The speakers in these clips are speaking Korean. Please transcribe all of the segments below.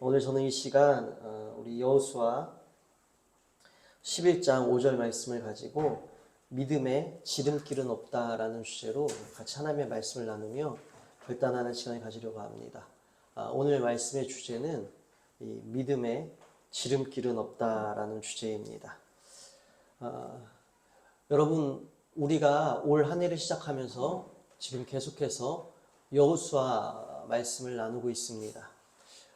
오늘 저는 이 시간 우리 여호수아 11장 5절 말씀을 가지고 믿음에 지름길은 없다라는 주제로 같이 하나님의 말씀을 나누며 결단하는 시간을 가지려고 합니다. 오늘 말씀의 주제는 이 믿음에 지름길은 없다라는 주제입니다. 여러분, 우리가 올 한 해를 시작하면서 지금 계속해서 여호수아 말씀을 나누고 있습니다.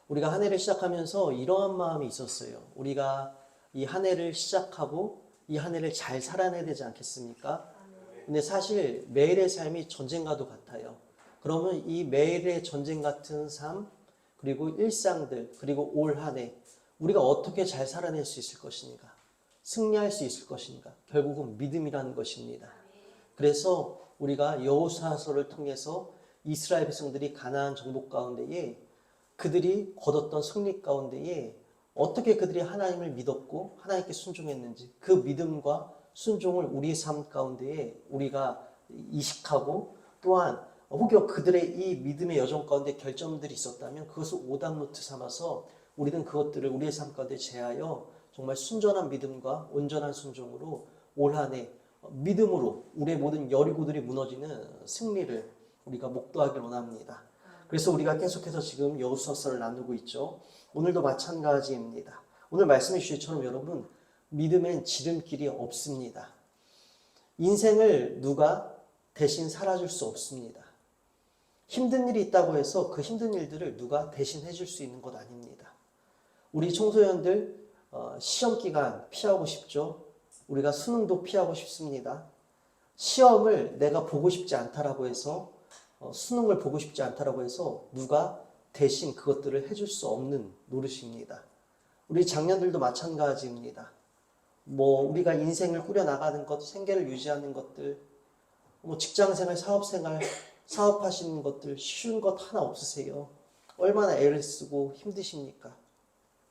우리가 한 해를 시작하면서 이러한 마음이 있었어요. 우리가 이 한 해를 시작하고 이 한 해를 잘 살아내야 되지 않겠습니까? 근데 사실 매일의 삶이 전쟁과도 같아요. 그러면 이 매일의 전쟁 같은 삶, 그리고 일상들, 그리고 올 한 해 우리가 어떻게 잘 살아낼 수 있을 것인가? 승리할 수 있을 것인가? 결국은 믿음이라는 것입니다. 그래서 우리가 여호수아서를 통해서 이스라엘 백성들이 가나안 정복 가운데에 그들이 거뒀던 승리 가운데에 어떻게 그들이 하나님을 믿었고 하나님께 순종했는지 그 믿음과 순종을 우리의 삶 가운데에 우리가 이식하고 또한 혹여 그들의 이 믿음의 여정 가운데 결점들이 있었다면 그것을 오답노트 삼아서 우리는 그것들을 우리의 삶 가운데 제하여 정말 순전한 믿음과 온전한 순종으로 올 한 해 믿음으로 우리의 모든 여리고들이 무너지는 승리를 우리가 목도하길 원합니다. 그래서 우리가 계속해서 지금 여호수아서를 나누고 있죠. 오늘도 마찬가지입니다. 오늘 말씀해 주시처럼 여러분, 믿음엔 지름길이 없습니다. 인생을 누가 대신 살아줄 수 없습니다. 힘든 일이 있다고 해서 그 힘든 일들을 누가 대신 해줄 수 있는 것 아닙니다. 우리 청소년들 시험 기간 피하고 싶죠. 우리가 수능도 피하고 싶습니다. 시험을 내가 보고 싶지 않다라고 해서 수능을 보고 싶지 않다라고 해서 누가 대신 그것들을 해줄 수 없는 노릇입니다. 우리 장년들도 마찬가지입니다. 우리가 인생을 꾸려나가는 것, 생계를 유지하는 것들, 직장생활, 사업생활, 사업하시는 것들 쉬운 것 하나 없으세요. 얼마나 애를 쓰고 힘드십니까?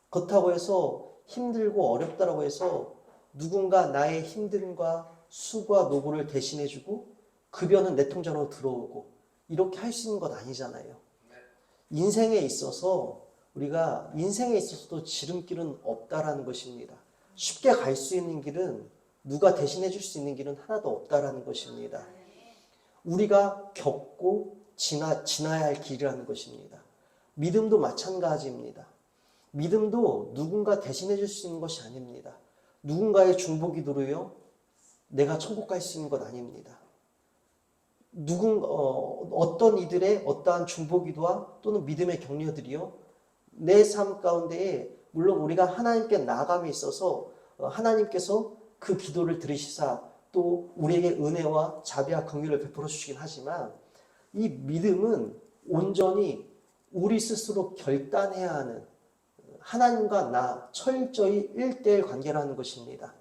그렇다고 해서 힘들고 어렵다라고 해서 누군가 나의 힘듦과 수고와 노고를 대신해주고 급여는 내 통장으로 들어오고 이렇게 할 수 있는 것 아니잖아요. 인생에 있어서 우리가 인생에 있어서도 지름길은 없다라는 것입니다. 쉽게 갈 수 있는 길은 누가 대신해 줄 수 있는 길은 하나도 없다라는 것입니다. 우리가 겪고 지나야 할 길이라는 것입니다. 믿음도 마찬가지입니다. 믿음도 누군가 대신해 줄 수 있는 것이 아닙니다. 누군가의 중보기도로요 내가 천국 갈 수 있는 것 아닙니다. 어떤 이들의 어떠한 중보기도와 또는 믿음의 격려들이요 내 삶 가운데에 물론 우리가 하나님께 나아감에 있어서 하나님께서 그 기도를 들으시사 또 우리에게 은혜와 자비와 긍휼을 베풀어 주시긴 하지만 이 믿음은 온전히 우리 스스로 결단해야 하는 하나님과 나 철저히 1:1 관계라는 것입니다.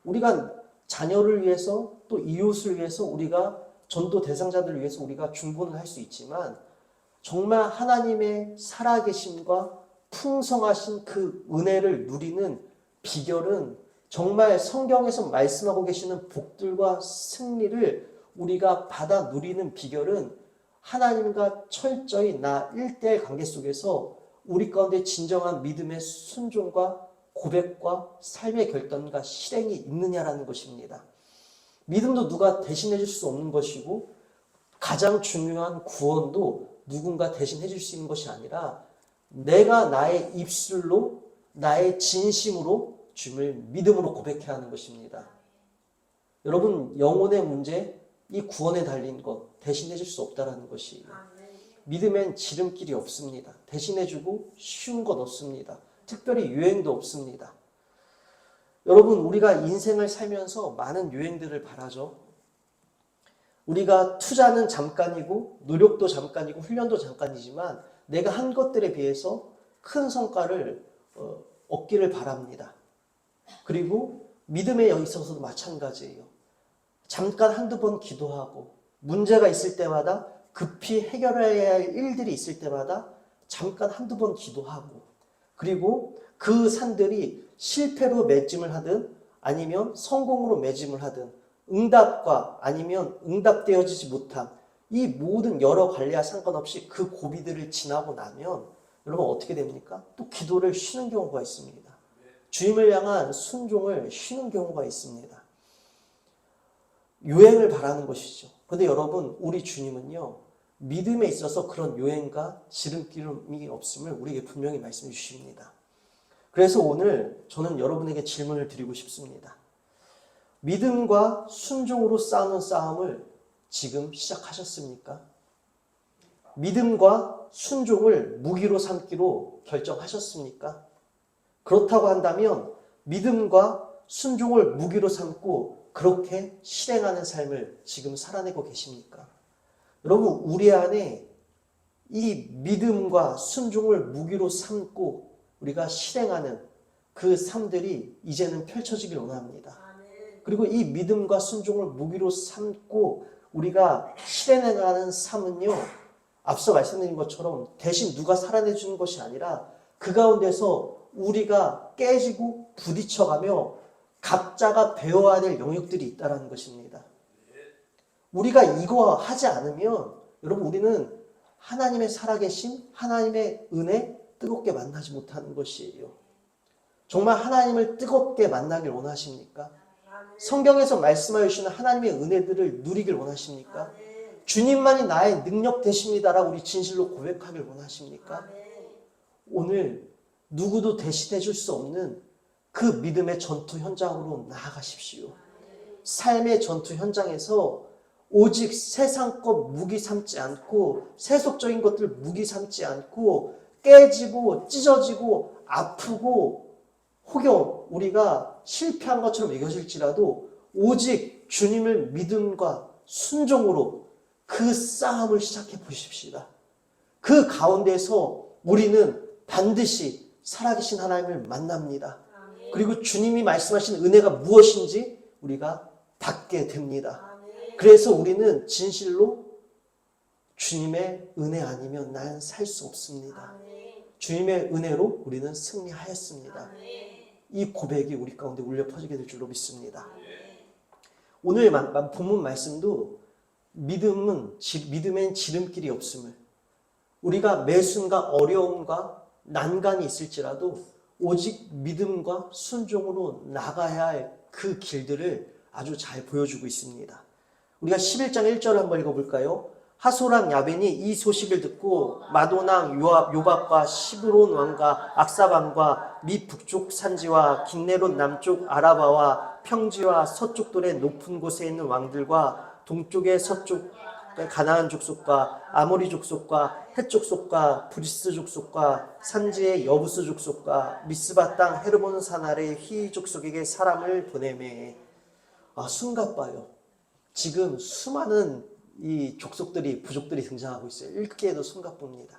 우리가 자녀를 위해서 또 이웃을 위해서 우리가 전도 대상자들을 위해서 우리가 중보는 할 수 있지만 정말 하나님의 살아계심과 풍성하신 그 은혜를 누리는 비결은 정말 성경에서 말씀하고 계시는 복들과 승리를 우리가 받아 누리는 비결은 하나님과 철저히 나 1:1 관계 속에서 우리 가운데 진정한 믿음의 순종과 고백과 삶의 결단과 실행이 있느냐라는 것입니다. 믿음도 누가 대신해 줄 수 없는 것이고 가장 중요한 구원도 누군가 대신해 줄 수 있는 것이 아니라 내가 나의 입술로 나의 진심으로 주님을 믿음으로 고백해야 하는 것입니다. 여러분 영혼의 문제 이 구원에 달린 것 대신해 줄 수 없다는 것이에요. 믿음엔 지름길이 없습니다. 대신해 주고 쉬운 것 없습니다. 특별히 유행도 없습니다. 여러분 우리가 인생을 살면서 많은 유행들을 바라죠. 우리가 투자는 잠깐이고 노력도 잠깐이고 훈련도 잠깐이지만 내가 한 것들에 비해서 큰 성과를 얻기를 바랍니다. 그리고 믿음에 있어서도 마찬가지예요. 잠깐 한두 번 기도하고 문제가 있을 때마다 급히 해결해야 할 일들이 있을 때마다 잠깐 한두 번 기도하고 그리고 그 산들이 실패로 맺음을 하든 아니면 성공으로 맺음을 하든 응답과 아니면 응답되어지지 못한 이 모든 여러 관리와 상관없이 그 고비들을 지나고 나면 여러분 어떻게 됩니까? 또 기도를 쉬는 경우가 있습니다. 주님을 향한 순종을 쉬는 경우가 있습니다. 요행을 바라는 것이죠. 그런데 여러분, 우리 주님은요, 믿음에 있어서 그런 요행과 지름길이 없음을 우리에게 분명히 말씀해 주십니다. 그래서 오늘 저는 여러분에게 질문을 드리고 싶습니다. 믿음과 순종으로 싸우는 싸움을 지금 시작하셨습니까? 믿음과 순종을 무기로 삼기로 결정하셨습니까? 그렇다고 한다면 믿음과 순종을 무기로 삼고 그렇게 실행하는 삶을 지금 살아내고 계십니까? 여러분, 우리 안에 이 믿음과 순종을 무기로 삼고 우리가 실행하는 그 삶들이 이제는 펼쳐지길 원합니다. 그리고 이 믿음과 순종을 무기로 삼고 우리가 실행해가는 삶은요, 앞서 말씀드린 것처럼 대신 누가 살아내 주는 것이 아니라 그 가운데서 우리가 깨지고 부딪혀가며 각자가 배워야 될 영역들이 있다는 것입니다. 우리가 이거 하지 않으면 여러분, 우리는 하나님의 살아계신 하나님의 은혜 뜨겁게 만나지 못하는 것이에요. 정말 하나님을 뜨겁게 만나길 원하십니까? 성경에서 말씀하여 주시는 하나님의 은혜들을 누리길 원하십니까? 주님만이 나의 능력 되십니다라고 우리 진실로 고백하길 원하십니까? 오늘 누구도 대신해 줄 수 없는 그 믿음의 전투 현장으로 나아가십시오. 삶의 전투 현장에서 오직 세상 것 무기 삼지 않고 세속적인 것들 무기 삼지 않고 깨지고 찢어지고 아프고 혹여 우리가 실패한 것처럼 여겨질지라도 오직 주님을 믿음과 순종으로 그 싸움을 시작해 보십시다. 그 가운데서 우리는 반드시 살아계신 하나님을 만납니다. 그리고 주님이 말씀하신 은혜가 무엇인지 우리가 받게 됩니다. 그래서 우리는 진실로 주님의 은혜 아니면 난 살 수 없습니다. 주님의 은혜로 우리는 승리하였습니다. 이 고백이 우리 가운데 울려 퍼지게 될 줄로 믿습니다. 오늘 본문 말씀도 믿음엔 지름길이 없음을, 우리가 매 순간 어려움과 난간이 있을지라도 오직 믿음과 순종으로 나가야 할 그 길들을 아주 잘 보여주고 있습니다. 우리가 11장 1절을 한번 읽어볼까요? 하솔랑 야벤이 이 소식을 듣고 마도낭 요밥과 시브론 왕과 악사방과 미 북쪽 산지와 긴네롯 남쪽 아라바와 평지와 서쪽돌의 높은 곳에 있는 왕들과 동쪽의 서쪽 가나안 족속과 아모리 족속과 헷 족속과 브리스 족속과 산지의 여부스 족속과 미스바 땅 헤르본 산 아래 히 족속에게 사람을 보내매. 숨가빠요. 지금 수많은 이 족속들이 부족들이 등장하고 있어요. 읽기에도 숨가쁩니다.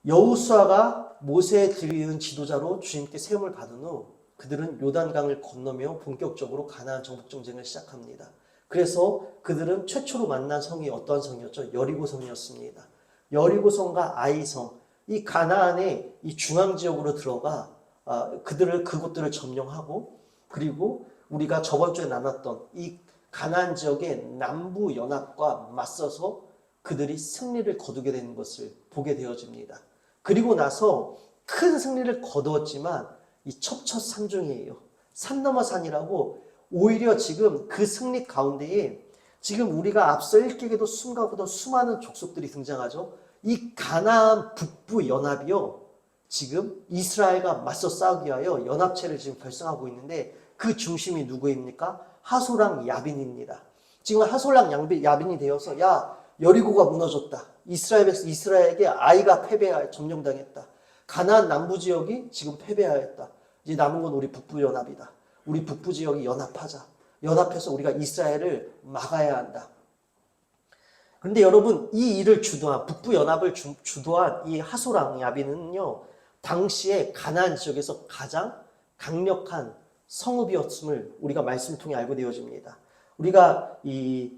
여호수아가 모세에 들이은 지도자로 주님께 세움을 받은 후 그들은 요단강을 건너며 본격적으로 가나안 정복 정쟁을 시작합니다. 그래서 그들은 최초로 만난 성이 어떤 성이었죠? 여리고성이었습니다. 여리고성과 아이성, 이 가나안의 이 중앙 지역으로 들어가 그곳들을 점령하고, 그리고 우리가 저번 주에 나눴던 이 가나안 지역의 남부 연합과 맞서서 그들이 승리를 거두게 되는 것을 보게 되어집니다. 그리고 나서 큰 승리를 거두었지만 이 첩첩산중이에요. 산 넘어 산이라고, 오히려 지금 그 승리 가운데에 지금 우리가 앞서 읽기에도 숨가보던 수많은 족속들이 등장하죠. 이 가나안 북부 연합이요, 지금 이스라엘과 맞서 싸우기 위하여 연합체를 지금 결성하고 있는데 그 중심이 누구입니까? 하솔랑 야빈입니다. 지금 하솔랑 야빈이 되어서 여리고가 무너졌다. 이스라엘에게 아이가 점령당했다. 가나안 남부 지역이 지금 패배하였다. 이제 남은 건 우리 북부 연합이다. 우리 북부 지역이 연합하자. 연합해서 우리가 이스라엘을 막아야 한다. 그런데 여러분, 이 일을 주도한, 북부 연합을 주도한 이 하솔랑 야빈은요, 당시에 가나안 지역에서 가장 강력한 성읍이었음을 우리가 말씀을 통해 알고 되어집니다. 우리가 이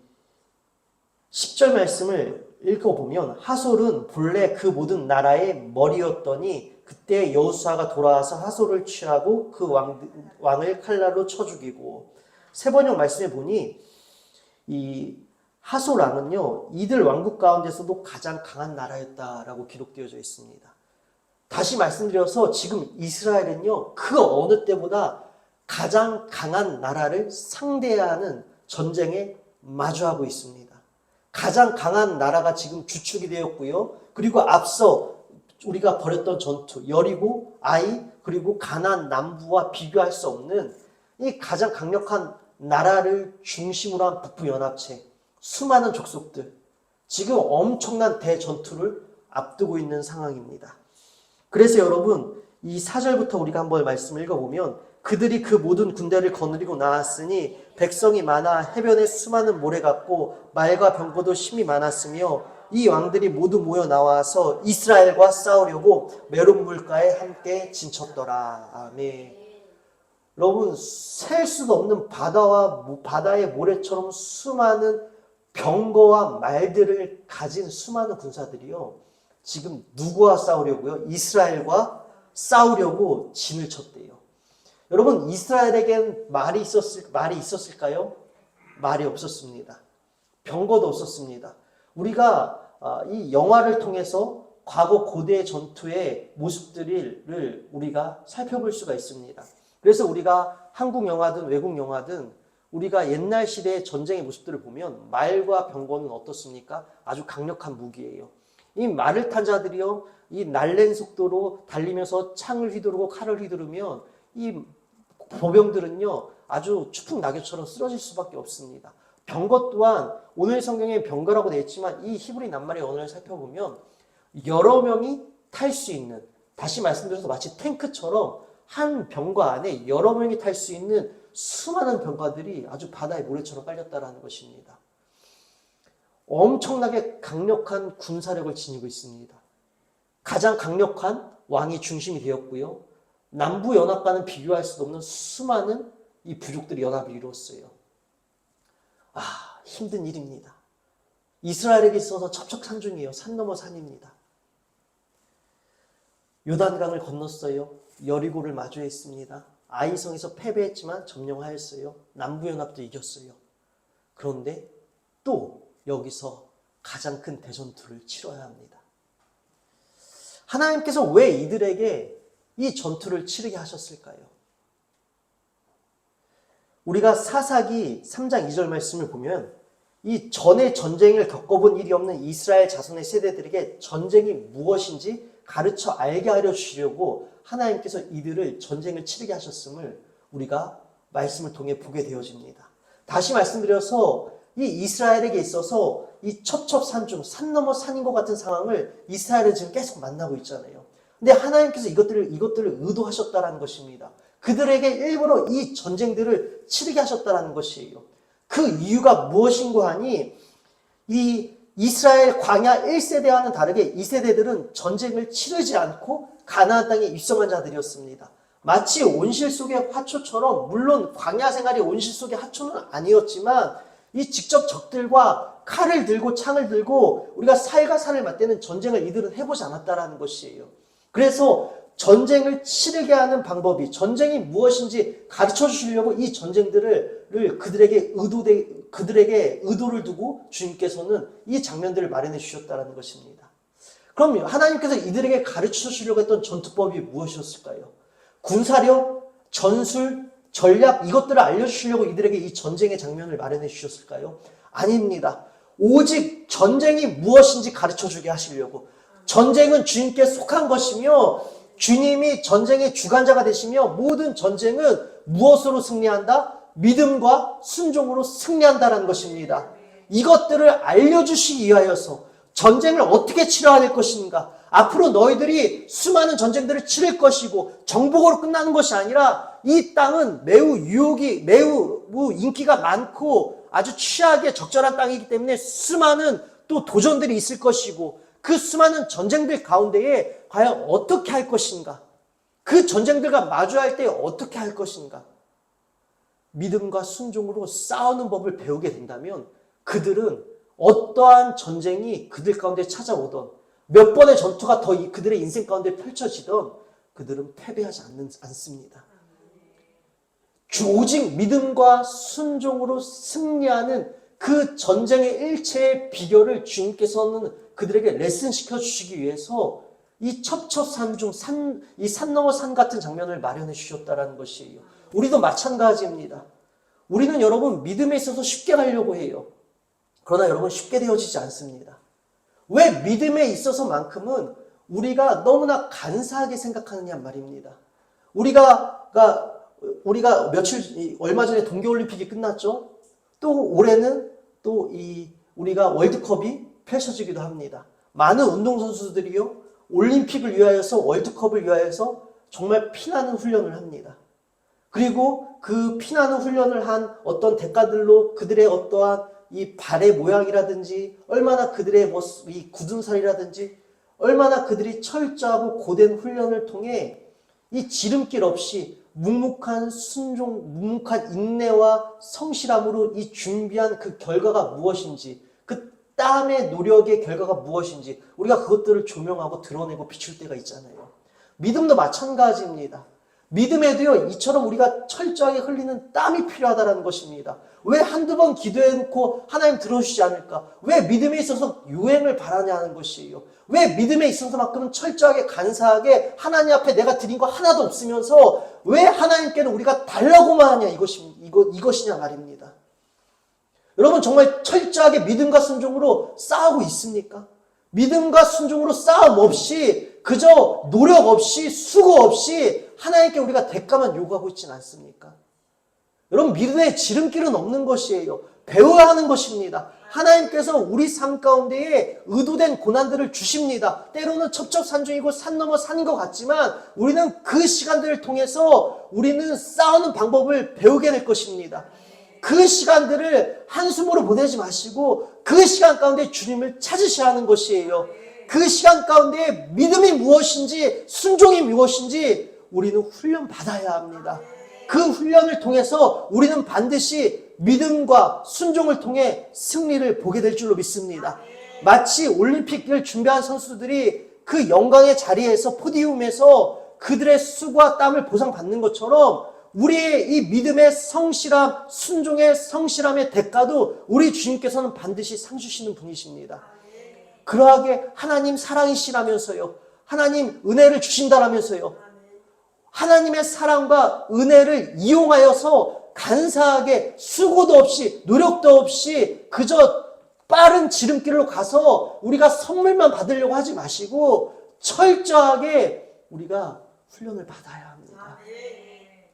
10절 말씀을 읽어보면 하솔은 본래 그 모든 나라의 머리였더니 그때 여호수아가 돌아와서 하솔을 취하고 그 왕을 칼날로 쳐 죽이고, 세 번역 말씀에 보니 이 하솔랑은요, 이들 왕국 가운데서도 가장 강한 나라였다라고 기록되어져 있습니다. 다시 말씀드려서 지금 이스라엘은요, 그 어느 때보다 가장 강한 나라를 상대해야 하는 전쟁에 마주하고 있습니다. 가장 강한 나라가 지금 주축이 되었고요. 그리고 앞서 우리가 벌였던 전투, 여리고, 아이, 그리고 가나안 남부와 비교할 수 없는 이 가장 강력한 나라를 중심으로 한 북부연합체, 수많은 족속들, 지금 엄청난 대전투를 앞두고 있는 상황입니다. 그래서 여러분, 이 4절부터 우리가 한번 말씀을 읽어보면 그들이 그 모든 군대를 거느리고 나왔으니 백성이 많아 해변에 수많은 모래 같고 말과 병거도 심이 많았으며 이 왕들이 모두 모여 나와서 이스라엘과 싸우려고 메론 물가에 함께 진쳤더라. 아멘. 여러분, 셀 수도 없는 바다의 모래처럼 수많은 병거와 말들을 가진 수많은 군사들이요, 지금 누구와 싸우려고요? 이스라엘과 싸우려고 진을 쳤대요. 여러분, 이스라엘에겐 말이 있었을까요? 말이 없었습니다. 병거도 없었습니다. 우리가 이 영화를 통해서 과거 고대 전투의 모습들을 우리가 살펴볼 수가 있습니다. 그래서 우리가 한국 영화든 외국 영화든 우리가 옛날 시대의 전쟁의 모습들을 보면 말과 병거는 어떻습니까? 아주 강력한 무기예요. 이 말을 탄 자들이요, 이 날랜 속도로 달리면서 창을 휘두르고 칼을 휘두르면 이 보병들은요, 아주 추풍 낙엽처럼 쓰러질 수밖에 없습니다. 병거 또한 오늘 성경에 병거라고 되어 있지만 이 히브리 낱말의 언어를 살펴보면 여러 명이 탈 수 있는, 다시 말씀드려서 마치 탱크처럼 한 병거 안에 여러 명이 탈 수 있는 수많은 병거들이 아주 바다의 모래처럼 깔렸다는 것입니다. 엄청나게 강력한 군사력을 지니고 있습니다. 가장 강력한 왕이 중심이 되었고요. 남부 연합과는 비교할 수 없는 수많은 이 부족들이 연합을 이루었어요. 힘든 일입니다. 이스라엘에게 있어서 첩첩산중이에요. 산 넘어 산입니다. 요단강을 건넜어요. 여리고를 마주했습니다. 아이성에서 패배했지만 점령하였어요. 남부연합도 이겼어요. 그런데 또 여기서 가장 큰 대전투를 치러야 합니다. 하나님께서 왜 이들에게 이 전투를 치르게 하셨을까요? 우리가 사사기 3장 2절 말씀을 보면 이 전에 전쟁을 겪어본 일이 없는 이스라엘 자손의 세대들에게 전쟁이 무엇인지 가르쳐 알게 하려 주시려고 하나님께서 이들을 전쟁을 치르게 하셨음을 우리가 말씀을 통해 보게 되어집니다. 다시 말씀드려서 이 이스라엘에게 있어서 이 첩첩산중, 산 넘어 산인 것 같은 상황을 이스라엘은 지금 계속 만나고 있잖아요. 근데 하나님께서 이것들을 의도하셨다라는 것입니다. 그들에게 일부러 이 전쟁들을 치르게 하셨다라는 것이에요. 그 이유가 무엇인고 하니 이 이스라엘 광야 1세대와는 다르게 2세대들은 전쟁을 치르지 않고 가나안 땅에 입성한 자들이었습니다. 마치 온실 속의 화초처럼, 물론 광야 생활이 온실 속의 화초는 아니었지만 이 직접 적들과 칼을 들고 창을 들고 우리가 살과 살을 맞대는 전쟁을 이들은 해보지 않았다라는 것이에요. 그래서 전쟁을 치르게 하는 방법이, 전쟁이 무엇인지 가르쳐 주시려고 이 전쟁들을 그들에게 의도를 두고 주님께서는 이 장면들을 마련해 주셨다는 것입니다. 그럼 하나님께서 이들에게 가르쳐 주시려고 했던 전투법이 무엇이었을까요? 군사력, 전술, 전략, 이것들을 알려주시려고 이들에게 이 전쟁의 장면을 마련해 주셨을까요? 아닙니다. 오직 전쟁이 무엇인지 가르쳐 주게 하시려고. 전쟁은 주님께 속한 것이며 주님이 전쟁의 주관자가 되시며 모든 전쟁은 무엇으로 승리한다? 믿음과 순종으로 승리한다는 것입니다. 이것들을 알려주시기 위하여서 전쟁을 어떻게 치러야 될 것인가, 앞으로 너희들이 수많은 전쟁들을 치를 것이고 정복으로 끝나는 것이 아니라 이 땅은 매우 인기가 많고 아주 취하게 적절한 땅이기 때문에 수많은 또 도전들이 있을 것이고 그 수많은 전쟁들 가운데에 과연 어떻게 할 것인가, 그 전쟁들과 마주할 때 어떻게 할 것인가, 믿음과 순종으로 싸우는 법을 배우게 된다면 그들은 어떠한 전쟁이 그들 가운데 찾아오던 몇 번의 전투가 더 그들의 인생 가운데 펼쳐지던 그들은 패배하지 않습니다. 오직 믿음과 순종으로 승리하는 그 전쟁의 일체의 비결을 주님께서는 그들에게 레슨 시켜주시기 위해서 이 첩첩산중 이 산 넘어 산 같은 장면을 마련해 주셨다라는 것이에요. 우리도 마찬가지입니다. 우리는 여러분 믿음에 있어서 쉽게 가려고 해요. 그러나 여러분 쉽게 되어지지 않습니다. 왜 믿음에 있어서만큼은 우리가 너무나 간사하게 생각하느냐 말입니다. 우리가 얼마 전에 동계올림픽이 끝났죠. 또 올해는 또 우리가 월드컵이 펼쳐지기도 합니다. 많은 운동선수들이요, 올림픽을 위하여서 월드컵을 위하여서 정말 피나는 훈련을 합니다. 그리고 그 피나는 훈련을 한 어떤 대가들로 그들의 어떠한 이 발의 모양이라든지 얼마나 그들의 이 굳은 살이라든지 얼마나 그들이 철저하고 고된 훈련을 통해 이 지름길 없이 묵묵한 순종, 묵묵한 인내와 성실함으로 이 준비한 그 결과가 무엇인지, 그 땀의 노력의 결과가 무엇인지 우리가 그것들을 조명하고 드러내고 비출 때가 있잖아요. 믿음도 마찬가지입니다. 믿음에도요, 이처럼 우리가 철저하게 흘리는 땀이 필요하다는 것입니다. 왜 한두 번 기도해놓고 하나님 들어주시지 않을까? 왜 믿음에 있어서 유행을 바라냐 하는 것이에요. 왜 믿음에 있어서만큼은 철저하게 간사하게 하나님 앞에 내가 드린 거 하나도 없으면서 왜 하나님께는 우리가 달라고만 하냐 이것이냐 말입니다. 여러분 정말 철저하게 믿음과 순종으로 싸우고 있습니까? 믿음과 순종으로 싸움 없이 그저 노력 없이 수고 없이 하나님께 우리가 대가만 요구하고 있지는 않습니까? 여러분 믿음의 지름길은 없는 것이에요. 배워야 하는 것입니다. 하나님께서 우리 삶 가운데에 의도된 고난들을 주십니다. 때로는 첩첩산중이고 산 넘어 산인 것 같지만 우리는 그 시간들을 통해서 우리는 싸우는 방법을 배우게 될 것입니다. 그 시간들을 한숨으로 보내지 마시고 그 시간 가운데 주님을 찾으셔야 하는 것이에요. 그 시간 가운데 믿음이 무엇인지 순종이 무엇인지 우리는 훈련받아야 합니다. 그 훈련을 통해서 우리는 반드시 믿음과 순종을 통해 승리를 보게 될 줄로 믿습니다. 마치 올림픽을 준비한 선수들이 그 영광의 자리에서 포디움에서 그들의 수고와 땀을 보상받는 것처럼 우리의 이 믿음의 성실함, 순종의 성실함의 대가도 우리 주님께서는 반드시 상 주시는 분이십니다. 그러하게 하나님 사랑이시라면서요. 하나님 은혜를 주신다라면서요. 하나님의 사랑과 은혜를 이용하여서 간사하게 수고도 없이 노력도 없이 그저 빠른 지름길로 가서 우리가 선물만 받으려고 하지 마시고 철저하게 우리가 훈련을 받아야 합니다.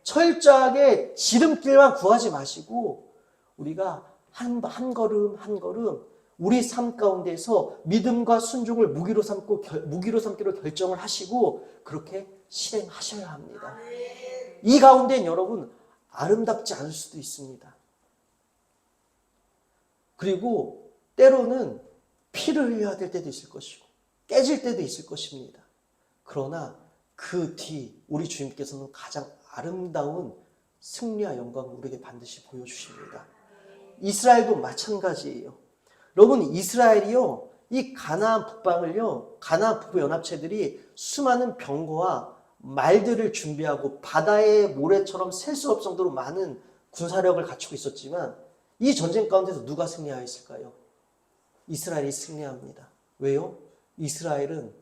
철저하게 지름길만 구하지 마시고 우리가 한 걸음 한 걸음 우리 삶 가운데서 믿음과 순종을 무기로 삼기로 결정을 하시고 그렇게 실행하셔야 합니다. 이 가운데는 여러분 아름답지 않을 수도 있습니다. 그리고 때로는 피를 흘려야 될 때도 있을 것이고 깨질 때도 있을 것입니다. 그러나 그 뒤 우리 주님께서는 가장 아름다운 승리와 영광을 우리에게 반드시 보여주십니다. 이스라엘도 마찬가지예요. 여러분 이스라엘이요, 이 가나안 북방을요, 가나안 북부 연합체들이 수많은 병거와 말들을 준비하고 바다의 모래처럼 셀 수 없을 정도로 많은 군사력을 갖추고 있었지만 이 전쟁 가운데서 누가 승리하였을까요? 이스라엘이 승리합니다. 왜요? 이스라엘은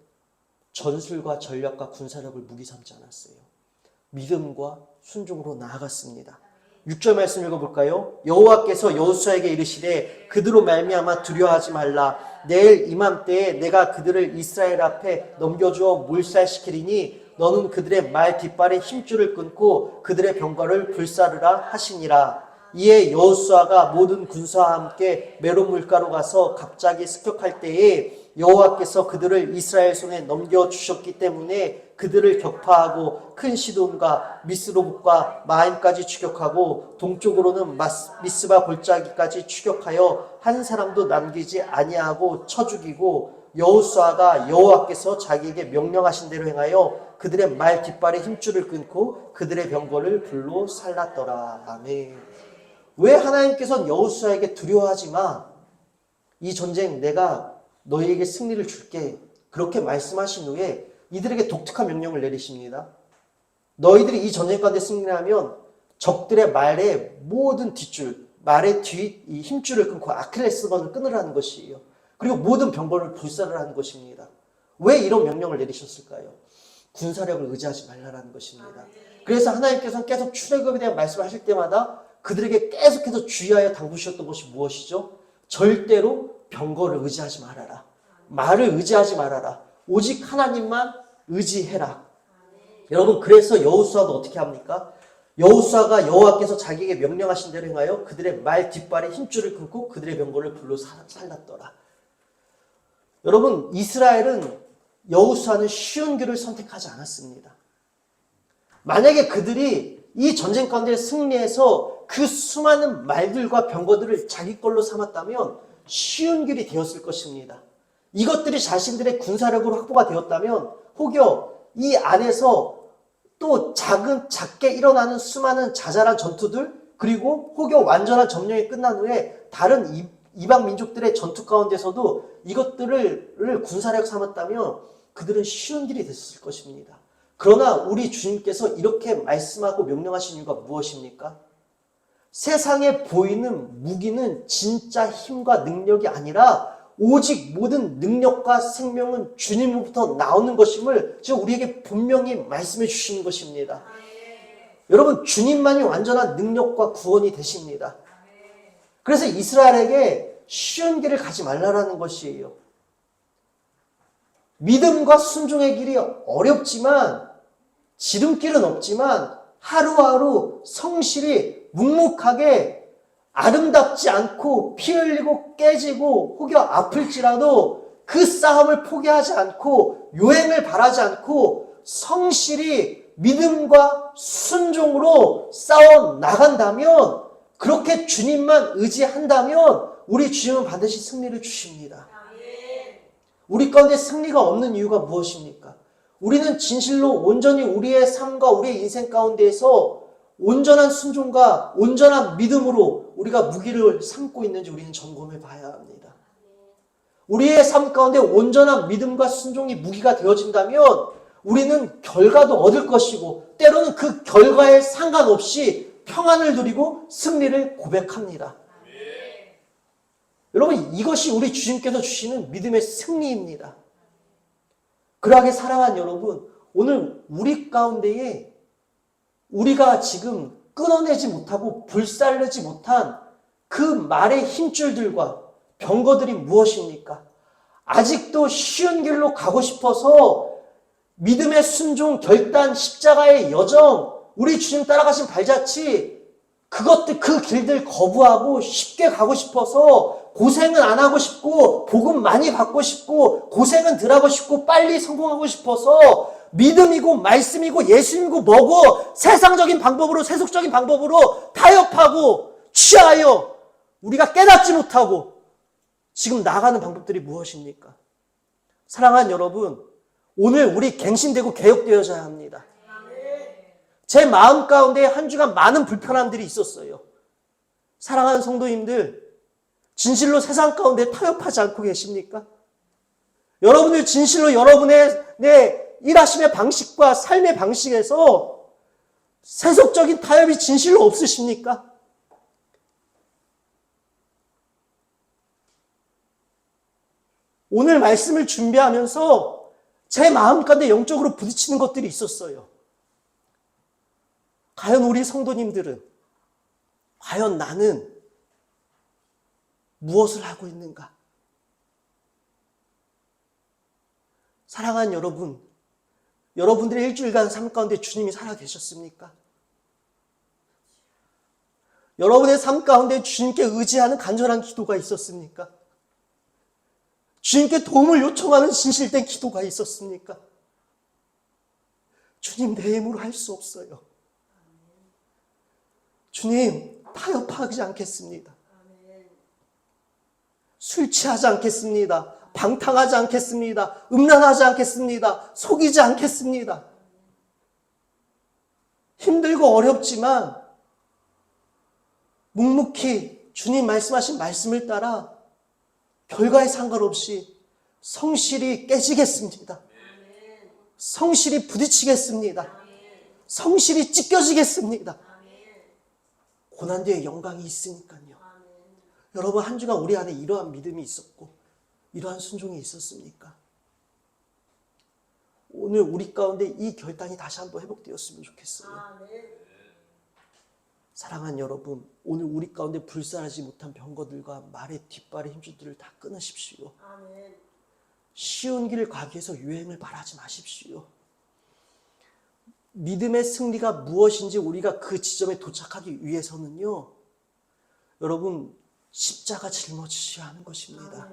전술과 전략과 군사력을 무기 삼지 않았어요. 믿음과 순종으로 나아갔습니다. 6절 말씀 읽어볼까요? 여호와께서 여호수아에게 이르시되 그들로 말미암아 두려워하지 말라. 내일 이맘때에 내가 그들을 이스라엘 앞에 넘겨주어 몰살시키리니 너는 그들의 말 뒷발에 힘줄을 끊고 그들의 병거를 불사르라 하시니라. 이에 여호수아가 모든 군사와 함께 메론 물가로 가서 갑자기 습격할 때에 여호와께서 그들을 이스라엘 손에 넘겨주셨기 때문에 그들을 격파하고 큰 시돈과 미스로봇과 마임까지 추격하고 동쪽으로는 미스바 골짜기까지 추격하여 한 사람도 남기지 아니하고 쳐 죽이고 여호수아가 여호와께서 자기에게 명령하신 대로 행하여 그들의 말 뒷발에 힘줄을 끊고 그들의 병거를 불로 살랐더라. 아멘. 왜 하나님께서는 여호수아에게 두려워하지 마, 이 전쟁 내가 너희에게 승리를 줄게 그렇게 말씀하신 후에 이들에게 독특한 명령을 내리십니다. 너희들이 이 전쟁 가운데 승리하면 적들의 말의 모든 뒷줄, 말의 이 힘줄을 끊고 아킬레스건을 끊으라는 것이에요. 그리고 모든 병거를 불사를 하는 것입니다. 왜 이런 명령을 내리셨을까요? 군사력을 의지하지 말라는 것입니다. 그래서 하나님께서는 계속 출애굽에 대한 말씀을 하실 때마다 그들에게 계속해서 주의하여 당부셨던 것이 무엇이죠? 절대로 병거를 의지하지 말아라. 말을 의지하지 말아라. 오직 하나님만 의지해라. 여러분, 그래서 여호수아도 어떻게 합니까? 여호수아가 여호와께서 자기에게 명령하신 대로 행하여 그들의 말 뒷발에 힘줄을 끊고 그들의 병거를 불로 살랐더라. 여러분, 이스라엘은 여호수아는 쉬운 길을 선택하지 않았습니다. 만약에 그들이 이 전쟁 가운데 승리해서 그 수많은 말들과 병거들을 자기 걸로 삼았다면 쉬운 길이 되었을 것입니다. 이것들이 자신들의 군사력으로 확보가 되었다면 혹여 이 안에서 또 작게 일어나는 수많은 자잘한 전투들, 그리고 혹여 완전한 점령이 끝난 후에 다른 이방 민족들의 전투 가운데서도 이것들을 군사력 삼았다면 그들은 쉬운 길이 됐을 것입니다. 그러나 우리 주님께서 이렇게 말씀하고 명령하신 이유가 무엇입니까? 세상에 보이는 무기는 진짜 힘과 능력이 아니라 오직 모든 능력과 생명은 주님으로부터 나오는 것임을 지금 우리에게 분명히 말씀해 주시는 것입니다. 여러분, 주님만이 완전한 능력과 구원이 되십니다. 그래서 이스라엘에게 쉬운 길을 가지 말라라는 것이에요. 믿음과 순종의 길이 어렵지만, 지름길은 없지만 하루하루 성실히 묵묵하게 아름답지 않고 피 흘리고 깨지고 혹여 아플지라도 그 싸움을 포기하지 않고 요행을 바라지 않고 성실히 믿음과 순종으로 싸워 나간다면, 그렇게 주님만 의지한다면 우리 주님은 반드시 승리를 주십니다. 우리 가운데 승리가 없는 이유가 무엇입니까? 우리는 진실로 온전히 우리의 삶과 우리의 인생 가운데에서 온전한 순종과 온전한 믿음으로 우리가 무기를 삼고 있는지 우리는 점검해 봐야 합니다. 우리의 삶 가운데 온전한 믿음과 순종이 무기가 되어진다면 우리는 결과도 얻을 것이고 때로는 그 결과에 상관없이 평안을 누리고 승리를 고백합니다. 여러분, 이것이 우리 주님께서 주시는 믿음의 승리입니다. 그러하게 사랑하는 여러분, 오늘 우리 가운데에 우리가 지금 끊어내지 못하고 불살르지 못한 그 말의 힘줄들과 병거들이 무엇입니까? 아직도 쉬운 길로 가고 싶어서 믿음의 순종, 결단, 십자가의 여정, 우리 주님 따라가신 발자취, 그 길들 거부하고 쉽게 가고 싶어서 고생은 안 하고 싶고 복음 많이 받고 싶고 고생은 덜 하고 싶고 빨리 성공하고 싶어서 믿음이고 말씀이고 예수님이고 뭐고 세상적인 방법으로 세속적인 방법으로 타협하고 취하여 우리가 깨닫지 못하고 지금 나가는 방법들이 무엇입니까? 사랑하는 여러분, 오늘 우리 갱신되고 개혁되어져야 합니다. 제 마음 가운데 한 주간 많은 불편함들이 있었어요. 사랑하는 성도님들, 진실로 세상 가운데 타협하지 않고 계십니까? 여러분들 진실로 여러분의 일하심의 방식과 삶의 방식에서 세속적인 타협이 진실로 없으십니까? 오늘 말씀을 준비하면서 제 마음 가운데 영적으로 부딪히는 것들이 있었어요. 과연 우리 성도님들은, 과연 나는 무엇을 하고 있는가? 사랑하는 여러분, 여러분들의 일주일간 삶 가운데 주님이 살아계셨습니까? 여러분의 삶 가운데 주님께 의지하는 간절한 기도가 있었습니까? 주님께 도움을 요청하는 진실된 기도가 있었습니까? 주님, 내 힘으로 할 수 없어요. 주님, 타협하지 않겠습니다. 술 취하지 않겠습니다. 방탕하지 않겠습니다. 음란하지 않겠습니다. 속이지 않겠습니다. 힘들고 어렵지만 묵묵히 주님 말씀하신 말씀을 따라 결과에 상관없이 성실히 깨지겠습니다. 성실히 부딪히겠습니다. 성실히 찢겨지겠습니다. 고난 뒤에 영광이 있으니까요. 여러분, 한 주간 우리 안에 이러한 믿음이 있었고 이러한 순종이 있었습니까? 오늘 우리 가운데 이 결단이 다시 한번 회복되었으면 좋겠어요. 사랑하는 여러분, 오늘 우리 가운데 불살하지 못한 병거들과 말의 뒷발의 힘줄들을 다 끊으십시오. 쉬운 길을 가기 위해서 유행을 바라지 마십시오. 믿음의 승리가 무엇인지 우리가 그 지점에 도착하기 위해서는요, 여러분, 십자가 짊어지셔야 하는 것입니다.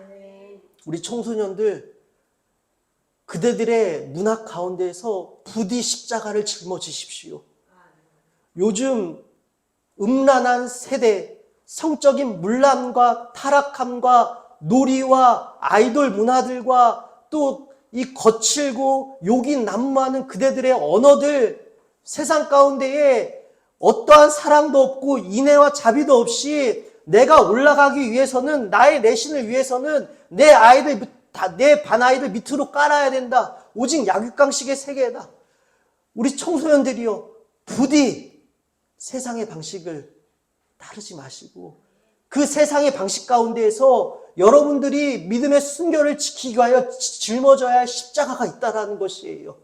우리 청소년들, 그대들의 문학 가운데에서 부디 십자가를 짊어지십시오. 요즘 음란한 세대, 성적인 문란과 타락함과 놀이와 아이돌 문화들과 또 이 거칠고 욕이 난무하는 그대들의 언어들, 세상 가운데에 어떠한 사랑도 없고 인애와 자비도 없이 내가 올라가기 위해서는, 나의 내신을 위해서는 내 아이들, 내 반 아이들 밑으로 깔아야 된다. 오직 약육강식의 세계다. 우리 청소년들이요, 부디 세상의 방식을 따르지 마시고 그 세상의 방식 가운데에서 여러분들이 믿음의 순결을 지키기 위하여 짊어져야 할 십자가가 있다는 것이에요.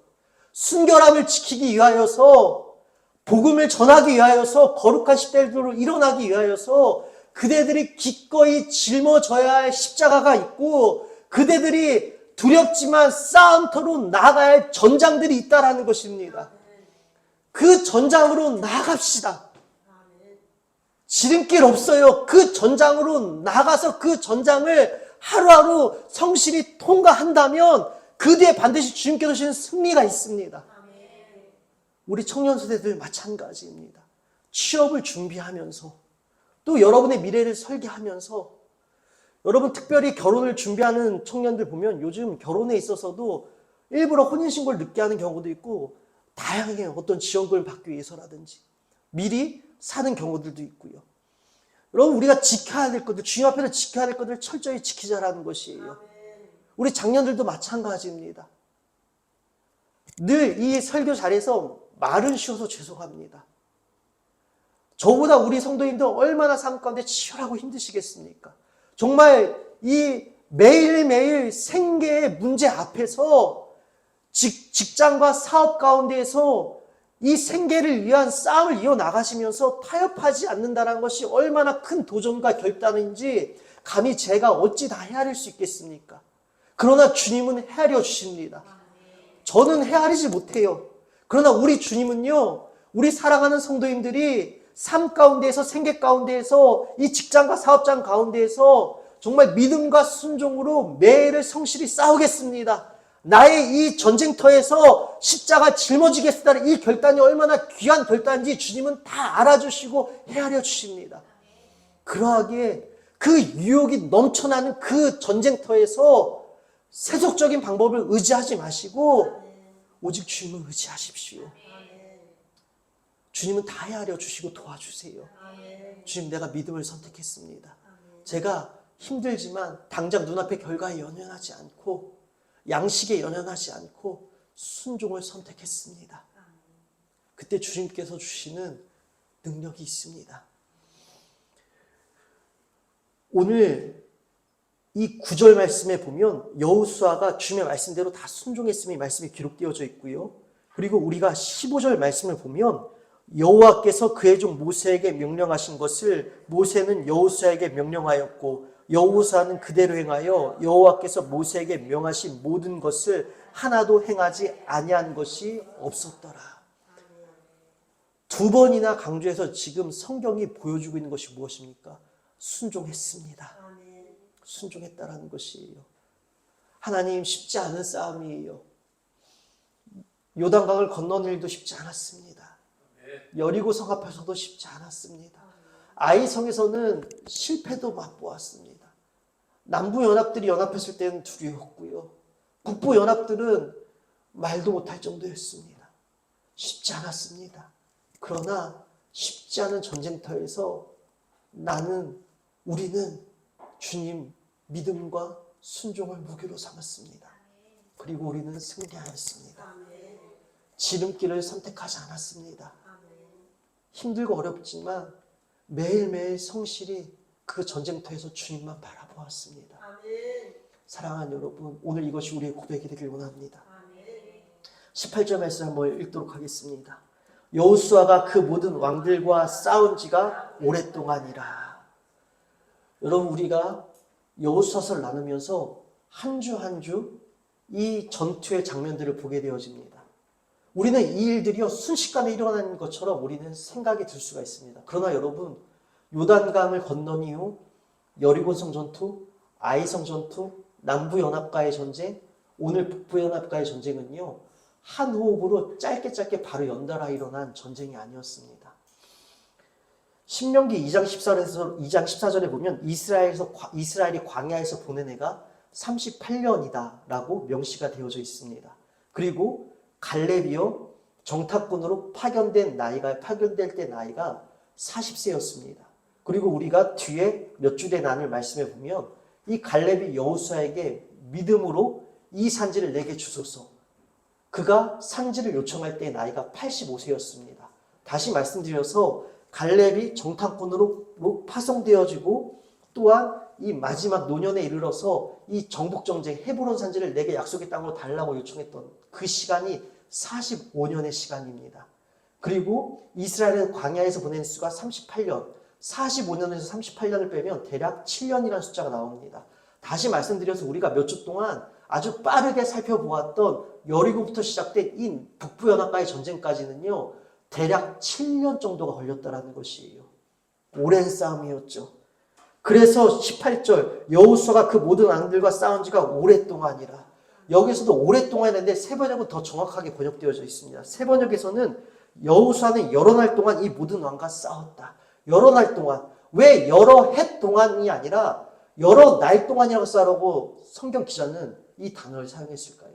순결함을 지키기 위하여서, 복음을 전하기 위하여서, 거룩한 십대들로 일어나기 위하여서 그대들이 기꺼이 짊어져야 할 십자가가 있고, 그대들이 두렵지만 싸움터로 나아가야 할 전장들이 있다는 것입니다. 그 전장으로 나아갑시다. 지름길 없어요. 그 전장으로 나가서 그 전장을 하루하루 성실히 통과한다면 그 뒤에 반드시 주님께서 주시는 승리가 있습니다. 우리 청년 세대들 마찬가지입니다. 취업을 준비하면서 또 여러분의 미래를 설계하면서, 여러분 특별히 결혼을 준비하는 청년들 보면 요즘 결혼에 있어서도 일부러 혼인신고를 늦게 하는 경우도 있고, 다양하게 어떤 지원금을 받기 위해서라든지 미리 사는 경우들도 있고요. 여러분, 우리가 지켜야 될 것들, 주님 앞에서 지켜야 될 것들을 철저히 지키자라는 것이에요. 우리 장년들도 마찬가지입니다. 늘 이 설교 자리에서 말은 쉬워서 죄송합니다. 저보다 우리 성도님들 얼마나 삶 가운데 치열하고 힘드시겠습니까? 정말 이 매일매일 생계의 문제 앞에서 직장과 사업 가운데에서 이 생계를 위한 싸움을 이어나가시면서 타협하지 않는다는 것이 얼마나 큰 도전과 결단인지 감히 제가 어찌 다 헤아릴 수 있겠습니까? 그러나 주님은 헤아려 주십니다. 저는 헤아리지 못해요. 그러나 우리 주님은요, 우리 사랑하는 성도님들이 삶 가운데에서, 생계 가운데에서, 이 직장과 사업장 가운데에서 정말 믿음과 순종으로 매일을 성실히 싸우겠습니다. 나의 이 전쟁터에서 십자가 짊어지겠다는 이 결단이 얼마나 귀한 결단인지 주님은 다 알아주시고 헤아려 주십니다. 그러하기에 그 유혹이 넘쳐나는 그 전쟁터에서 세속적인 방법을 의지하지 마시고 오직 주님을 의지하십시오. 주님은 다 헤아려 주시고 도와주세요. 주님, 내가 믿음을 선택했습니다. 제가 힘들지만 당장 눈앞의 결과에 연연하지 않고 양식에 연연하지 않고 순종을 선택했습니다. 그때 주님께서 주시는 능력이 있습니다. 오늘 이 9절 말씀에 보면 여호수아가 주님의 말씀대로 다 순종했음이 말씀이 기록되어져 있고요. 그리고 우리가 15절 말씀을 보면 여호와께서 그의 종 모세에게 명령하신 것을 모세는 여호수아에게 명령하였고 여호수아는 그대로 행하여 여호와께서 모세에게 명하신 모든 것을 하나도 행하지 아니한 것이 없었더라. 두 번이나 강조해서 지금 성경이 보여주고 있는 것이 무엇입니까? 순종했습니다. 순종했다라는 것이에요. 하나님, 쉽지 않은 싸움이에요. 요단강을 건너는 일도 쉽지 않았습니다. 여리고 성 앞에서도 쉽지 않았습니다. 아이성에서는 실패도 맛보았습니다. 남부 연합들이 연합했을 때는 두려웠고요. 북부 연합들은 말도 못할 정도였습니다. 쉽지 않았습니다. 그러나 쉽지 않은 전쟁터에서 우리는 주님 믿음과 순종을 무기로 삼았습니다. 그리고 우리는 승리하였습니다. 지름길을 선택하지 않았습니다. 힘들고 어렵지만 매일매일 성실히 그 전쟁터에서 주님만 바라보았습니다. 아멘. 사랑하는 여러분, 오늘 이것이 우리의 고백이 되길 원합니다. 아멘. 18절 말씀 한번 읽도록 하겠습니다. 여호수아가 그 모든 왕들과 싸운 지가 오랫동안이라. 여러분, 우리가 여호수아서를 나누면서 한 주 한 주 이 전투의 장면들을 보게 되어집니다. 우리는 이 일들이요 순식간에 일어나는 것처럼 우리는 생각이 들 수가 있습니다. 그러나 여러분, 요단강을 건넌 이후 여리고성 전투, 아이성 전투, 남부연합과의 전쟁, 오늘 북부연합과의 전쟁은요 한 호흡으로 짧게 바로 연달아 일어난 전쟁이 아니었습니다. 신명기 2장 14절에 보면 이스라엘이 광야에서 보낸 해가 38년이다 라고 명시가 되어져 있습니다. 그리고 갈렙이요 정탐꾼으로 파견될 때 나이가 40세였습니다. 그리고 우리가 뒤에 몇 주의 난을 말씀해 보면 이 갈렙이 여호수아에게 믿음으로 이 산지를 내게 주소서. 그가 산지를 요청할 때 나이가 85세였습니다. 다시 말씀드려서 갈렙이 정탐꾼으로 파송되어지고 또한 이 마지막 노년에 이르러서 이 정복전쟁 헤브론 산지를 내게 약속의 땅으로 달라고 요청했던 그 시간이 45년의 시간입니다. 그리고 이스라엘은 광야에서 보낸 수가 38년, 45년에서 38년을 빼면 대략 7년이라는 숫자가 나옵니다. 다시 말씀드려서 우리가 몇 주 동안 아주 빠르게 살펴보았던 여리고부터 시작된 이 북부연합과의 전쟁까지는요 대략 7년 정도가 걸렸다는 것이에요. 오랜 싸움이었죠. 그래서 18절 여호수아가 그 모든 왕들과 싸운 지가 오랫동안이라. 여기서도 오랫동안 했는데 세 번역은 더 정확하게 번역되어져 있습니다. 세 번역에서는 여호수아는 여러 날 동안 이 모든 왕과 싸웠다. 여러 날 동안. 왜 여러 해 동안이 아니라 여러 날 동안이라고 싸라고 성경 기자는 이 단어를 사용했을까요?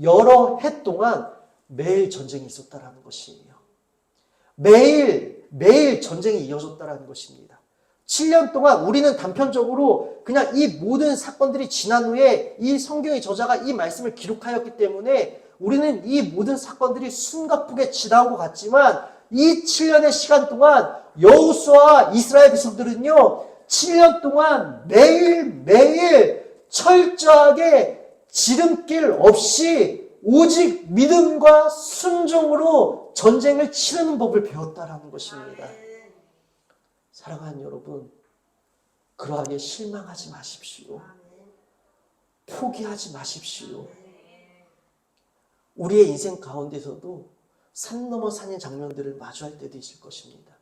여러 해 동안 매일 전쟁이 있었다라는 것이에요. 매일 전쟁이 이어졌다라는 것입니다. 7년 동안 우리는 단편적으로 그냥 이 모든 사건들이 지난 후에 이 성경의 저자가 이 말씀을 기록하였기 때문에 우리는 이 모든 사건들이 숨가쁘게 지나온 것 같지만 이 7년의 시간 동안 여호수아와 이스라엘 백성들은요 7년 동안 매일 철저하게 지름길 없이 오직 믿음과 순종으로 전쟁을 치르는 법을 배웠다라는 것입니다. 사랑하는 여러분, 그러하게 실망하지 마십시오. 포기하지 마십시오. 우리의 인생 가운데서도 산 넘어 산의 장면들을 마주할 때도 있을 것입니다.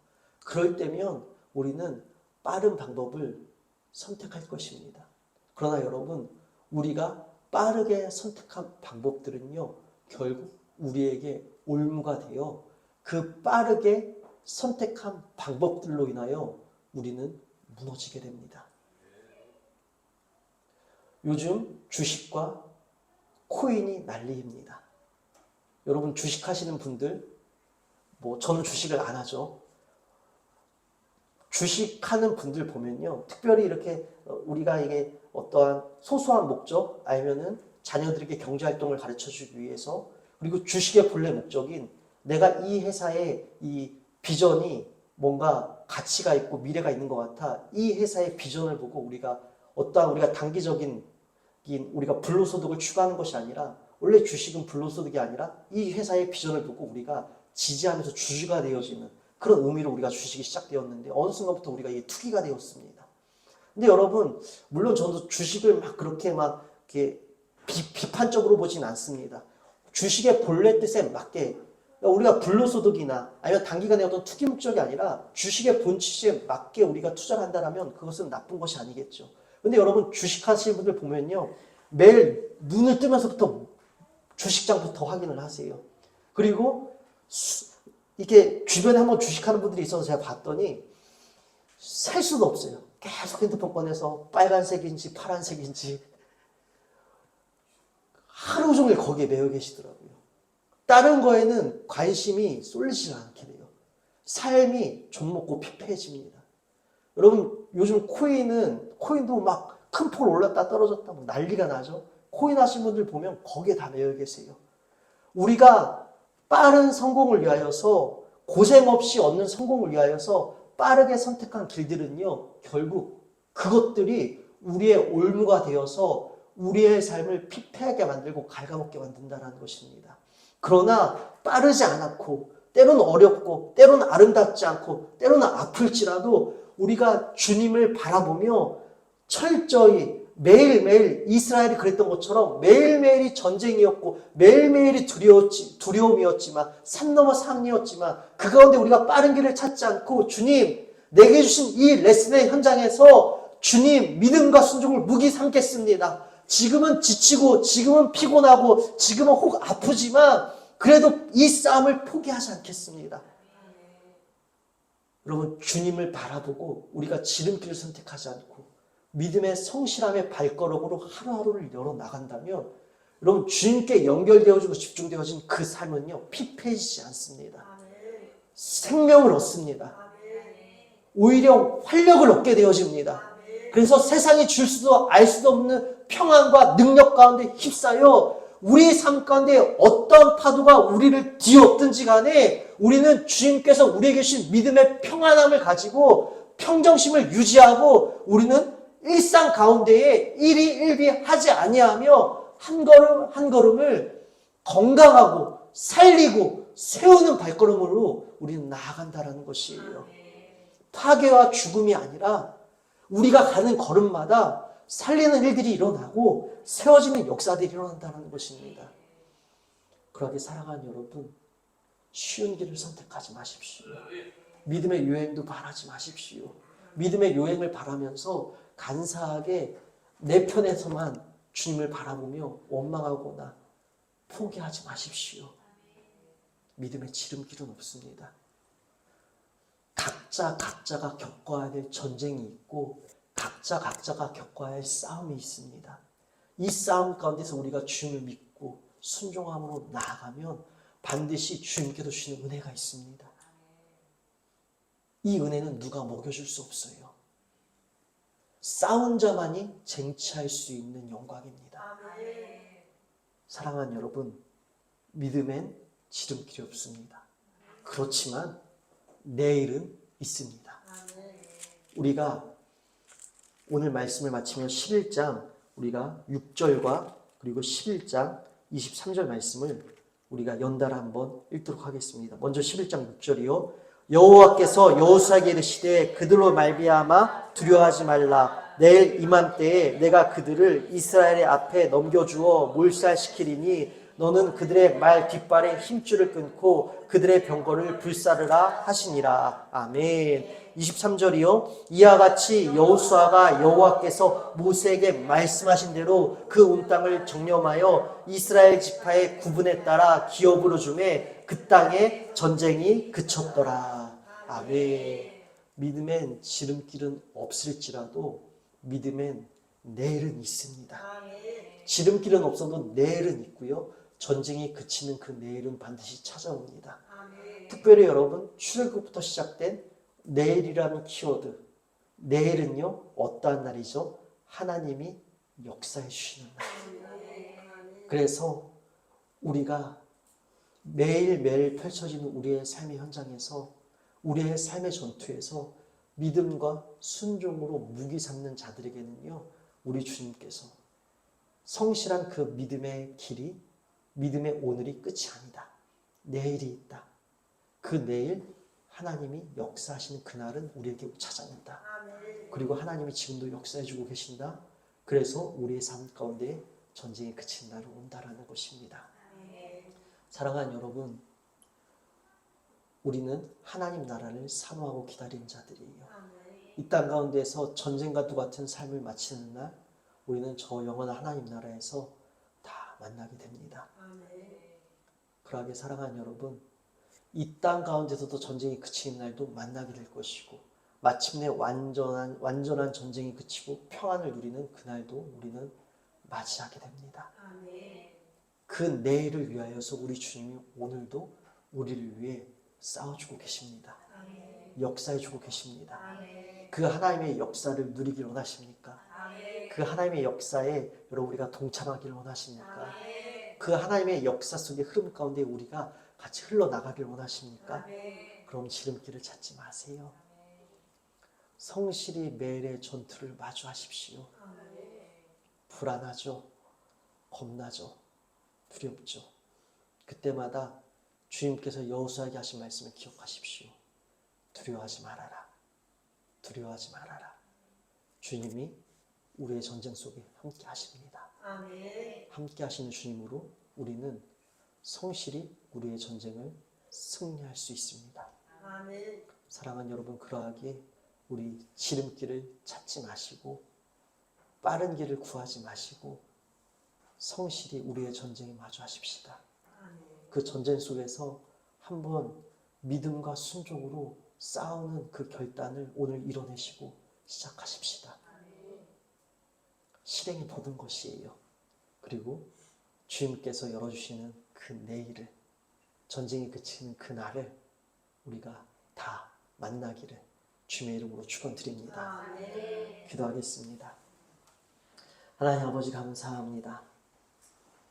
그럴 때면 우리는 빠른 방법을 선택할 것입니다. 그러나 여러분, 우리가 빠르게 선택한 방법들은요, 결국 우리에게 올무가 되어 그 빠르게 선택한 방법들로 인하여 우리는 무너지게 됩니다. 요즘 주식과 코인이 난리입니다. 여러분 주식하시는 분들, 저는 주식을 안 하죠. 주식하는 분들 보면요, 특별히 이렇게 우리가 이게 어떠한 소소한 목적 아니면은 자녀들에게 경제활동을 가르쳐주기 위해서, 그리고 주식의 본래 목적인 내가 이 회사의 이 비전이 뭔가 가치가 있고 미래가 있는 것 같아 이 회사의 비전을 보고 우리가 단기적인 우리가 불로소득을 추구하는 것이 아니라, 원래 주식은 불로소득이 아니라 이 회사의 비전을 보고 우리가 지지하면서 주주가 되어지는 그런 의미로 우리가 주식이 시작되었는데 어느 순간부터 우리가 이게 투기가 되었습니다. 근데 여러분, 물론 저도 주식을 이렇게 비판적으로 보진 않습니다. 주식의 본래 뜻에 맞게 우리가 불로소득이나 아니면 단기간의 어떤 투기 목적이 아니라 주식의 본질에 맞게 우리가 투자를 한다면 그것은 나쁜 것이 아니겠죠. 근데 여러분 주식하시는 분들 보면요, 매일 눈을 뜨면서부터 주식장부터 확인을 하세요. 그리고 이게 주변에 한번 주식하는 분들이 있어서 제가 봤더니 살 수도 없어요. 계속 핸드폰 꺼내서 빨간색인지 파란색인지 하루 종일 거기에 매여 계시더라고요. 다른 거에는 관심이 쏠리지 않게 돼요. 삶이 좀 먹고 피폐해집니다. 여러분 요즘 코인도 막 큰 폭 올랐다 떨어졌다 난리가 나죠. 코인 하신 분들 보면 거기에 다 매여 계세요. 우리가 빠른 성공을 위하여서, 고생 없이 얻는 성공을 위하여서 빠르게 선택한 길들은요, 결국 그것들이 우리의 올무가 되어서 우리의 삶을 피폐하게 만들고 갉아먹게 만든다는 것입니다. 그러나 빠르지 않았고 때로는 어렵고 때로는 아름답지 않고 때로는 아플지라도 우리가 주님을 바라보며 철저히 매일매일 이스라엘이 그랬던 것처럼 매일매일이 전쟁이었고 매일매일이 두려움이었지만 산 넘어 산이었지만 그 가운데 우리가 빠른 길을 찾지 않고 주님 내게 주신 이 레슨의 현장에서 주님 믿음과 순종을 무기 삼겠습니다. 지금은 지치고 지금은 피곤하고 지금은 혹 아프지만 그래도 이 싸움을 포기하지 않겠습니다. 여러분 주님을 바라보고 우리가 지름길을 선택하지 않고 믿음의 성실함의 발걸음으로 하루하루를 열어나간다면 여러분 주님께 연결되어지고 집중되어진 그 삶은요 피폐해지지 않습니다. 생명을 얻습니다. 오히려 활력을 얻게 되어집니다. 그래서 세상이 줄 수도 알 수도 없는 평안과 능력 가운데 휩싸여 우리의 삶 가운데 어떤 파도가 우리를 뒤엎든지 간에 우리는 주님께서 우리에게 주신 믿음의 평안함을 가지고 평정심을 유지하고 우리는 일상 가운데에 일희일비하지 아니하며 한 걸음 한 걸음을 건강하고 살리고 세우는 발걸음으로 우리는 나아간다는 것이에요. 파괴와 죽음이 아니라 우리가 가는 걸음마다 살리는 일들이 일어나고 세워지는 역사들이 일어난다는 것입니다. 그러하게 사랑하는 여러분, 쉬운 길을 선택하지 마십시오. 믿음의 여행도 바라지 마십시오. 믿음의 여행을 바라면서 간사하게 내 편에서만 주님을 바라보며 원망하거나 포기하지 마십시오. 믿음의 지름길은 없습니다. 각자가 겪어야 될 전쟁이 있고 각자가 겪어야 할 싸움이 있습니다. 이 싸움 가운데서 우리가 주님을 믿고 순종함으로 나아가면 반드시 주님께서 주시는 은혜가 있습니다. 이 은혜는 누가 먹여줄 수 없어요. 싸운 자만이 쟁취할 수 있는 영광입니다. 사랑하는 여러분, 믿음엔 지름길이 없습니다. 그렇지만 내일은 있습니다. 우리가 오늘 말씀을 마치며 11장 우리가 6절과 그리고 11장 23절 말씀을 우리가 연달아 한번 읽도록 하겠습니다. 먼저 11장 6절이요. 여호와께서 여호수아에게 이르시되 그들로 말미암아 두려워하지 말라. 내일 이맘때에 내가 그들을 이스라엘의 앞에 넘겨주어 몰살시키리니 너는 그들의 말 뒷발에 힘줄을 끊고 그들의 병거를 불사르라 하시니라. 아멘. 23절이요. 이와 같이 여호수아가 여호와께서 모세에게 말씀하신 대로 그 온 땅을 정령하여 이스라엘 지파의 구분에 따라 기업으로 주매 그 땅에 전쟁이 그쳤더라. 아멘. 믿음엔 지름길은 없을지라도 믿음엔 내일은 있습니다. 지름길은 없어도 내일은 있고요. 전쟁이 그치는 그 내일은 반드시 찾아옵니다. 특별히 여러분 출애굽부터 시작된 내일이라는 키워드, 내일은요 어떠한 날이죠? 하나님이 역사해 주시는 날. 그래서 우리가 매일매일 펼쳐지는 우리의 삶의 현장에서 우리의 삶의 전투에서 믿음과 순종으로 무기 삼는 자들에게는요 우리 주님께서 성실한 그 믿음의 길이 믿음의 오늘이 끝이 아니다. 내일이 있다. 그 내일 하나님이 역사하시는 그날은 우리에게 찾아온다. 그리고 하나님이 지금도 역사해주고 계신다. 그래서 우리의 삶 가운데 전쟁이 그친 날이 온다라는 것입니다. 사랑하는 여러분, 우리는 하나님 나라를 사모하고 기다리는 자들이에요. 이 땅 가운데서 전쟁과 똑같은 삶을 마치는 날 우리는 저 영원한 하나님 나라에서 다 만나게 됩니다. 그러하게 사랑하는 여러분, 이 땅 가운데서도 전쟁이 그치는 날도 만나게 될 것이고 마침내 완전한 전쟁이 그치고 평안을 누리는 그날도 우리는 맞이하게 됩니다. 그 내일을 위하여서 우리 주님이 오늘도 우리를 위해 싸워주고 계십니다. 역사해주고 계십니다. 그 하나님의 역사를 누리길 원하십니까? 그 하나님의 역사에 여러분 우리가 동참하기를 원하십니까? 그 하나님의 역사 속의 흐름 가운데 우리가 같이 흘러나가길 원하십니까? 그럼 지름길을 찾지 마세요. 성실히 매일의 전투를 마주하십시오. 불안하죠? 겁나죠? 두렵죠? 그때마다 주님께서 여호수아에게 하신 말씀을 기억하십시오. 두려워하지 말아라. 두려워하지 말아라. 주님이 우리의 전쟁 속에 함께 하십니다. 함께 하시는 주님으로 우리는 성실히 우리의 전쟁을 승리할 수 있습니다. 사랑하는 여러분, 그러하기에 우리 지름길을 찾지 마시고 빠른 길을 구하지 마시고 성실히 우리의 전쟁에 마주하십시다. 그 전쟁 속에서 한번 믿음과 순종으로 싸우는 그 결단을 오늘 이뤄내시고 시작하십시다. 실행이 모든 것이에요. 그리고 주님께서 열어주시는 그 내일을, 전쟁이 그치는 그날을 우리가 다 만나기를 주님의 이름으로 축원드립니다. 기도하겠습니다. 하나님 아버지, 감사합니다.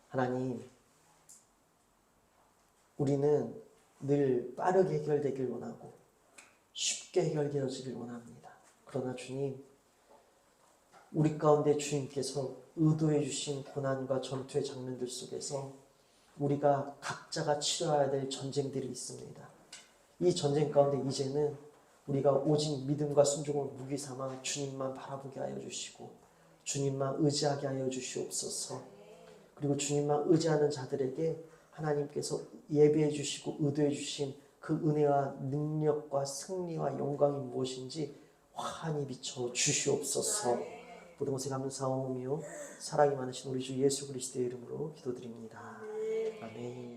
하나님, 우리는 늘 빠르게 해결되길 원하고 쉽게 해결되어지길 원합니다. 그러나 주님, 우리 가운데 주님께서 의도해 주신 고난과 전투의 장면들 속에서 우리가 각자가 치러야 될 전쟁들이 있습니다. 이 전쟁 가운데 이제는 우리가 오직 믿음과 순종을 무기 삼아 주님만 바라보게 하여 주시고 주님만 의지하게 하여 주시옵소서. 그리고 주님만 의지하는 자들에게 하나님께서 예비해 주시고 의도해 주신 그 은혜와 능력과 승리와 영광이 무엇인지 환히 비춰 주시옵소서. 모든 것에 감사하오며 사랑이 많으신 우리 주 예수 그리스도의 이름으로 기도드립니다. 아멘.